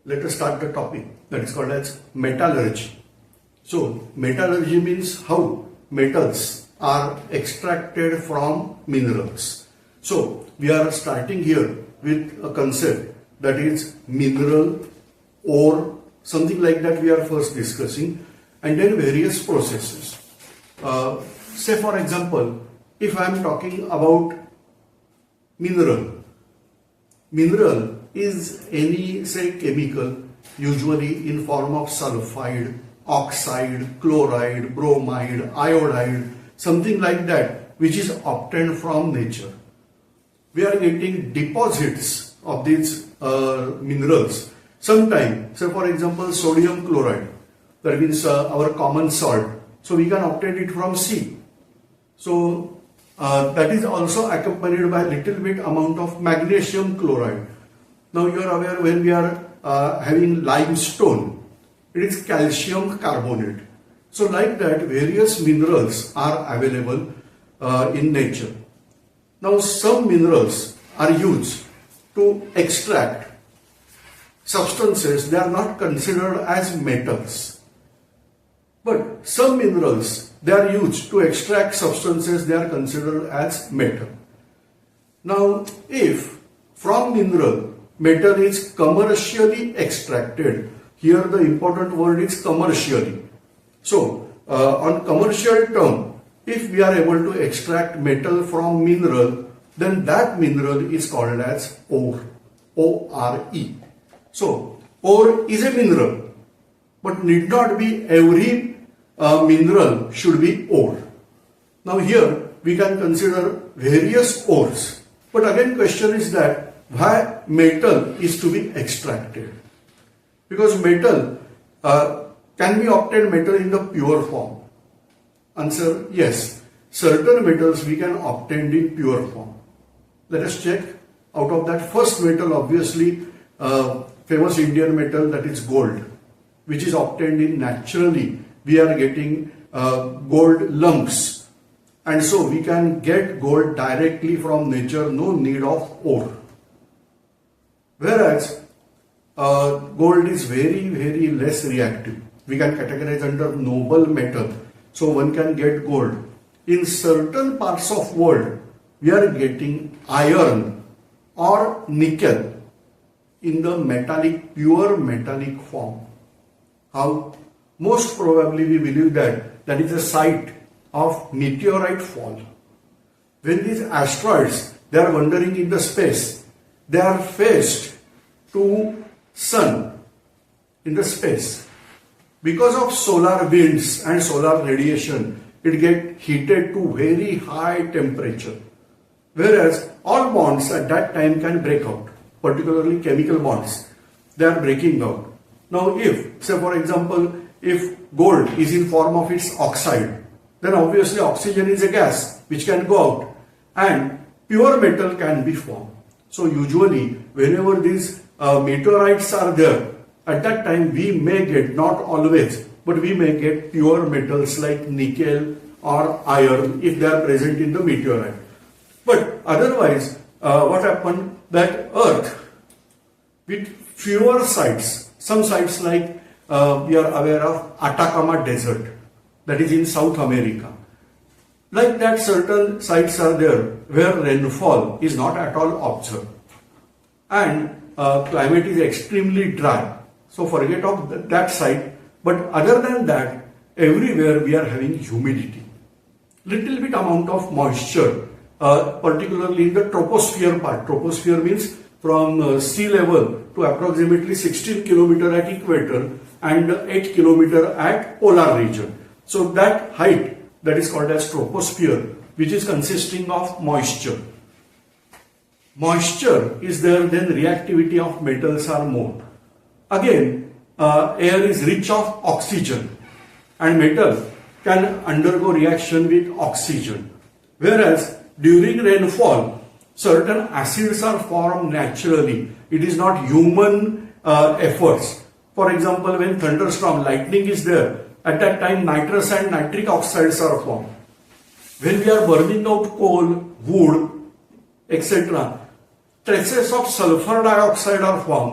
let us start the topic that is called as metallurgy. So metallurgy means how metals are extracted from minerals. So we are starting here with a concept that is mineral, ore, something like that we are first discussing, and then various processes. Say for example, if I am talking about mineral is any say chemical, usually in form of sulfide, oxide, chloride, bromide, iodide, something like that, which is obtained from nature. We are getting deposits of these minerals. Sometimes, say for example, sodium chloride, that means our common salt. So we can obtain it from sea. So that is also accompanied by a little bit amount of magnesium chloride. Now you are aware when we are having limestone, it is calcium carbonate. So like that, various minerals are available in nature. Now some minerals are used to extract substances, they are not considered as metals. But some minerals, they are used to extract substances, they are considered as metal. Now if from mineral, metal is commercially extracted, here the important word is commercially. So on commercial term, if we are able to extract metal from mineral, then that mineral is called as ore, O-R-E. So ore is a mineral, but need not be every mineral should be ore. Now here we can consider various ores, but again question is that why metal is to be extracted? Because metal, can we obtain metal in the pure form? Answer, yes. Certain metals we can obtain in pure form. Let us check. Out of that first metal, obviously, famous Indian metal, that is gold, which is obtained in naturally. We are getting gold lumps, and so we can get gold directly from nature, no need of ore. Whereas gold is very less reactive. We can categorize under noble metal, so one can get gold. In certain parts of world, we are getting iron or nickel in the metallic, pure metallic form. How? Most probably we believe that that is a site of meteorite fall. When these asteroids, they are wandering in the space, they are faced to sun in the space. Because of solar winds and solar radiation, it gets heated to very high temperature. Whereas all bonds at that time can break out, particularly chemical bonds, they are breaking out. Now if, say for example, if gold is in form of its oxide, then obviously oxygen is a gas which can go out and pure metal can be formed. So usually whenever these meteorites are there, at that time we may get, not always, but we may get pure metals like nickel or iron if they are present in the meteorite. But otherwise, what happened that Earth with fewer sites, some sites like we are aware of Atacama Desert, that is in South America. Like that, certain sites are there where rainfall is not at all observed and climate is extremely dry. So forget of that site, but other than that, everywhere we are having humidity. Little bit amount of moisture, particularly in the troposphere part. Troposphere means from sea level to approximately 16 km at equator and 8 km at polar region. So that height, that is called as troposphere, which is consisting of moisture. Moisture is there, then reactivity of metals are more. Again, air is rich of oxygen and metal can undergo reaction with oxygen. Whereas during rainfall, certain acids are formed naturally. It is not human efforts. For example, when thunderstorm, lightning is there, at that time nitrous and nitric oxides are formed. When we are burning out coal, wood, etc., traces of sulfur dioxide are formed